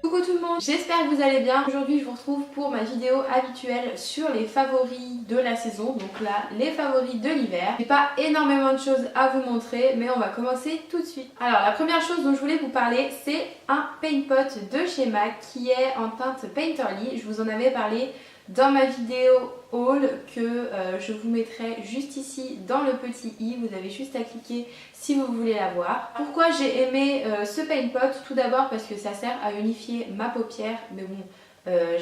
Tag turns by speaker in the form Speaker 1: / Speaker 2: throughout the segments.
Speaker 1: Coucou tout le monde, j'espère que vous allez bien. Aujourd'hui je vous retrouve pour ma vidéo habituelle sur les favoris de la saison. Donc là, les favoris de l'hiver. J'ai pas énormément de choses à vous montrer, mais on va commencer tout de suite. Alors la première chose dont je voulais vous parler, c'est un paint pot de chez MAC qui est en teinte Painterly. Je vous en avais parlé dans ma vidéo haul que je vous mettrai juste ici dans le petit i. Vous avez juste à cliquer si vous voulez la voir. Pourquoi j'ai aimé ce paint pot? Tout d'abord parce que ça sert à unifier ma paupière, mais bon,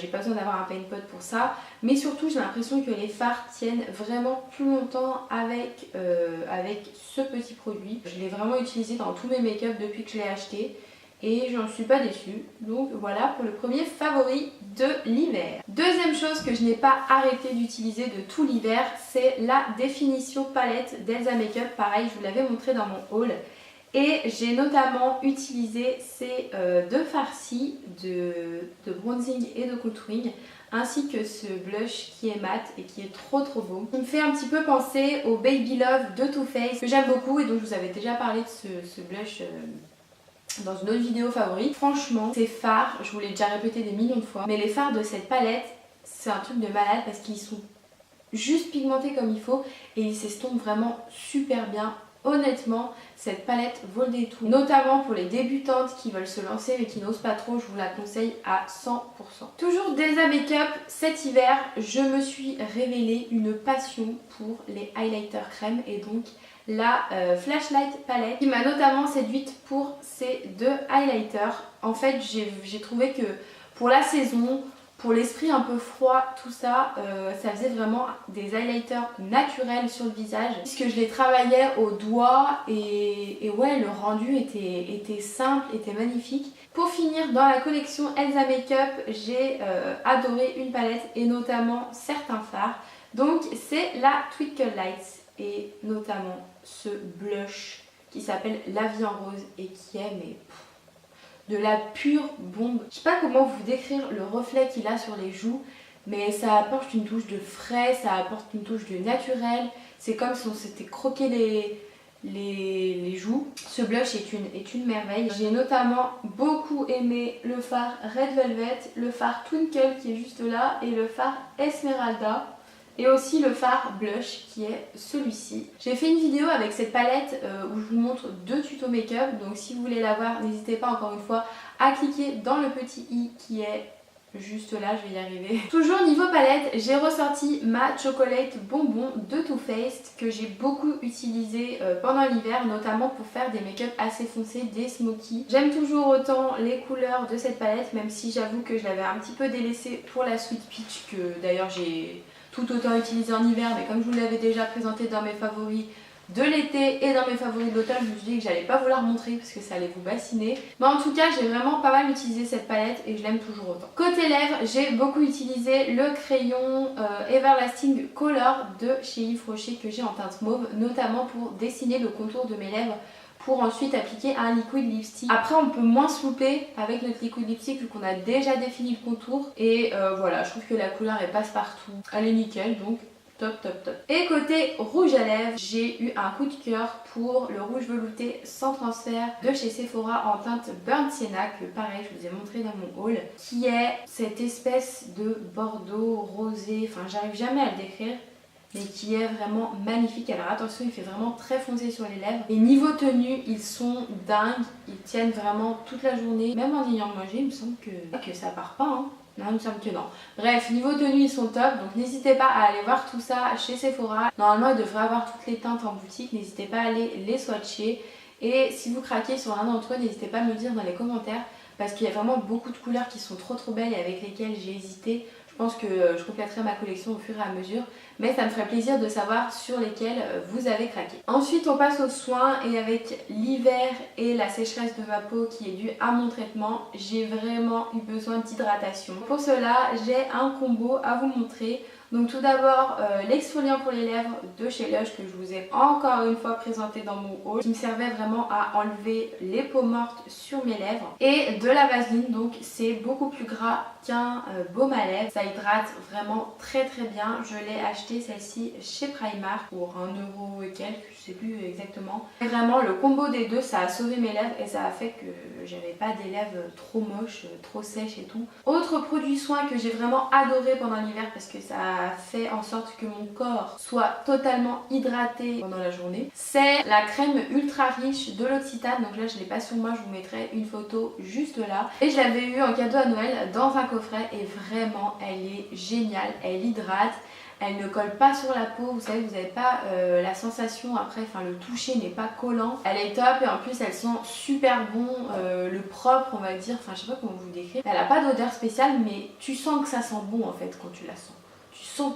Speaker 1: j'ai pas besoin d'avoir un paint pot pour ça. Mais surtout j'ai l'impression que les fards tiennent vraiment plus longtemps avec ce petit produit. Je l'ai vraiment utilisé dans tous mes make-up depuis que je l'ai acheté. Et j'en suis pas déçue. Donc voilà pour le premier favori de l'hiver. Deuxième chose que je n'ai pas arrêté d'utiliser de tout l'hiver, c'est la définition palette d'Elsa Makeup. Pareil, je vous l'avais montré dans mon haul. Et j'ai notamment utilisé ces deux farcis de bronzing et de contouring, ainsi que ce blush qui est mat et qui est trop beau. Il me fait un petit peu penser au Baby Love de Too Faced, que j'aime beaucoup et dont je vous avais déjà parlé de ce blush dans une autre vidéo favori. Franchement, ces fards, je vous l'ai déjà répété des millions de fois, mais les fards de cette palette, c'est un truc de malade parce qu'ils sont juste pigmentés comme il faut et ils s'estompent vraiment super bien. Honnêtement, cette palette vaut le détour, notamment pour les débutantes qui veulent se lancer mais qui n'osent pas trop, je vous la conseille à 100%. Toujours d'Elsa Makeup, cet hiver, je me suis révélé une passion pour les highlighters crème et donc la Flashlight Palette qui m'a notamment séduite pour ces deux highlighters. En fait, j'ai trouvé que pour la saison, pour l'esprit un peu froid, tout ça, ça faisait vraiment des highlighters naturels sur le visage puisque je les travaillais au doigt et ouais, le rendu était simple, était magnifique. Pour finir, dans la collection Elsa Makeup, j'ai adoré une palette et notamment certains fards. Donc c'est la Twinkle Lights et notamment ce blush qui s'appelle La Vie en Rose et qui est de la pure bombe. Je sais pas comment vous décrire le reflet qu'il a sur les joues, mais ça apporte une touche de frais, ça apporte une touche de naturel. C'est comme si on s'était croqué les joues. Ce blush est une merveille. J'ai notamment beaucoup aimé le fard Red Velvet, le fard Twinkle qui est juste là et le fard Esmeralda. Et aussi le fard blush qui est celui-ci. J'ai fait une vidéo avec cette palette où je vous montre deux tutos make-up. Donc si vous voulez la voir, n'hésitez pas encore une fois à cliquer dans le petit i qui est juste là, je vais y arriver. Toujours niveau palette, j'ai ressorti ma Chocolate Bonbon de Too Faced que j'ai beaucoup utilisé pendant l'hiver, notamment pour faire des make-up assez foncés, des smoky. J'aime toujours autant les couleurs de cette palette, même si j'avoue que je l'avais un petit peu délaissée pour la Sweet Peach, que d'ailleurs j'ai tout autant utilisé en hiver, mais comme je vous l'avais déjà présenté dans mes favoris de l'été et dans mes favoris d'automne, je me suis dit que j'allais pas vous la remontrer parce que ça allait vous bassiner. Mais en tout cas, j'ai vraiment pas mal utilisé cette palette et je l'aime toujours autant. Côté lèvres, j'ai beaucoup utilisé le crayon Everlasting Color de chez Yves Rocher que j'ai en teinte mauve, notamment pour dessiner le contour de mes lèvres, pour ensuite appliquer un liquid lipstick. Après on peut moins se louper avec notre liquid lipstick vu qu'on a déjà défini le contour. Et voilà, je trouve que la couleur elle passe partout. Elle est nickel, donc top. Et côté rouge à lèvres, j'ai eu un coup de cœur pour le rouge velouté sans transfert de chez Sephora en teinte Burnt Sienna, que pareil je vous ai montré dans mon haul, qui est cette espèce de bordeaux rosé, enfin j'arrive jamais à le décrire, mais qui est vraiment magnifique. Alors attention, il fait vraiment très foncé sur les lèvres. Et niveau tenue, ils sont dingues. Ils tiennent vraiment toute la journée. Même en ayant mangé, il me semble que ça part pas. Hein. Non, il me semble que non. Bref, niveau tenue, ils sont top. Donc n'hésitez pas à aller voir tout ça chez Sephora. Normalement, ils devraient avoir toutes les teintes en boutique. N'hésitez pas à aller les swatcher. Et si vous craquez sur un d'entre eux, n'hésitez pas à me le dire dans les commentaires. Parce qu'il y a vraiment beaucoup de couleurs qui sont trop belles et avec lesquelles j'ai hésité. Je pense que je compléterai ma collection au fur et à mesure, mais ça me ferait plaisir de savoir sur lesquels vous avez craqué. Ensuite on passe aux soins et avec l'hiver et la sécheresse de ma peau qui est due à mon traitement, j'ai vraiment eu besoin d'hydratation. Pour cela j'ai un combo à vous montrer. Donc tout d'abord l'exfoliant pour les lèvres de chez Lush que je vous ai encore une fois présenté dans mon haul, qui me servait vraiment à enlever les peaux mortes sur mes lèvres, et de la vaseline, donc c'est beaucoup plus gras qu'un baume à lèvres, ça hydrate vraiment très bien. Je l'ai acheté celle-ci chez Primark pour 1€ et quelques, je sais plus exactement. Et vraiment le combo des deux, ça a sauvé mes lèvres et ça a fait que j'avais pas des lèvres trop moches, trop sèches et tout. Autre produit soin que j'ai vraiment adoré pendant l'hiver parce que ça a fait en sorte que mon corps soit totalement hydraté pendant la journée, c'est la crème ultra riche de l'Occitane. Donc là je l'ai pas sur moi, je vous mettrai une photo juste là. Et je l'avais eu en cadeau à Noël dans un coffret et vraiment elle est géniale, elle hydrate. Elle ne colle pas sur la peau, vous savez, vous n'avez pas la sensation après, enfin le toucher n'est pas collant. Elle est top et en plus elle sent super bon, le propre on va dire, enfin je sais pas comment vous décrire. Elle n'a pas d'odeur spéciale mais tu sens que ça sent bon en fait quand tu la sens. Tu sens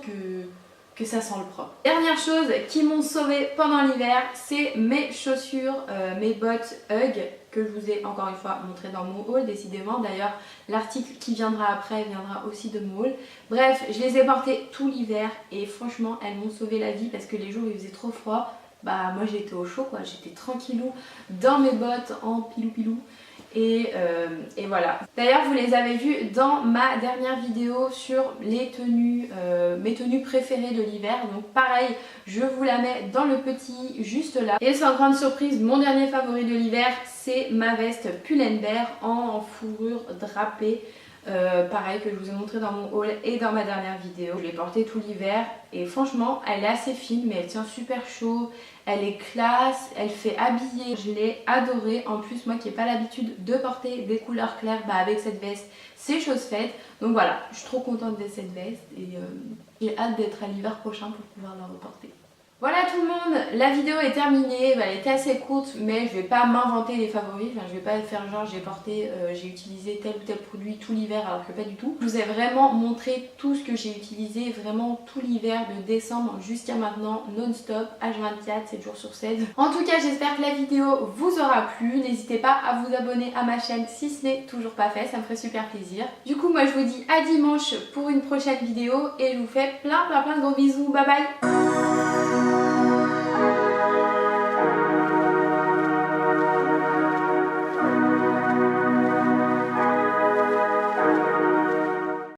Speaker 1: que ça sent le propre. Dernière chose qui m'ont sauvé pendant l'hiver, c'est mes chaussures, mes bottes Hug que je vous ai encore une fois montré dans mon haul décidément. D'ailleurs l'article qui viendra après viendra aussi de mon haul. Bref, je les ai portées tout l'hiver et franchement elles m'ont sauvé la vie parce que les jours où il faisait trop froid, bah moi j'étais au chaud quoi, j'étais tranquillou dans mes bottes en pilou. Et voilà. D'ailleurs vous les avez vus dans ma dernière vidéo sur les tenues, mes tenues préférées de l'hiver. Donc pareil, je vous la mets dans le petit juste là. Et sans grande surprise, mon dernier favori de l'hiver, c'est ma veste Pull&Bear en fourrure drapée. Pareil que je vous ai montré dans mon haul et dans ma dernière vidéo. Je l'ai portée tout l'hiver et franchement elle est assez fine mais elle tient super chaud, elle est classe, elle fait habiller, je l'ai adorée. En plus moi qui n'ai pas l'habitude de porter des couleurs claires, bah avec cette veste c'est chose faite. Donc voilà, je suis trop contente de cette veste et j'ai hâte d'être à l'hiver prochain pour pouvoir la reporter. Voilà tout le monde, la vidéo est terminée, elle était assez courte mais je vais pas m'inventer les favoris, enfin, je vais pas faire genre j'ai utilisé tel ou tel produit tout l'hiver alors que pas du tout. Je vous ai vraiment montré tout ce que j'ai utilisé vraiment tout l'hiver de décembre jusqu'à maintenant non-stop, H24, 7 jours sur 7. En tout cas j'espère que la vidéo vous aura plu, n'hésitez pas à vous abonner à ma chaîne si ce n'est toujours pas fait, ça me ferait super plaisir. Du coup moi je vous dis à dimanche pour une prochaine vidéo et je vous fais plein de gros bisous, bye bye.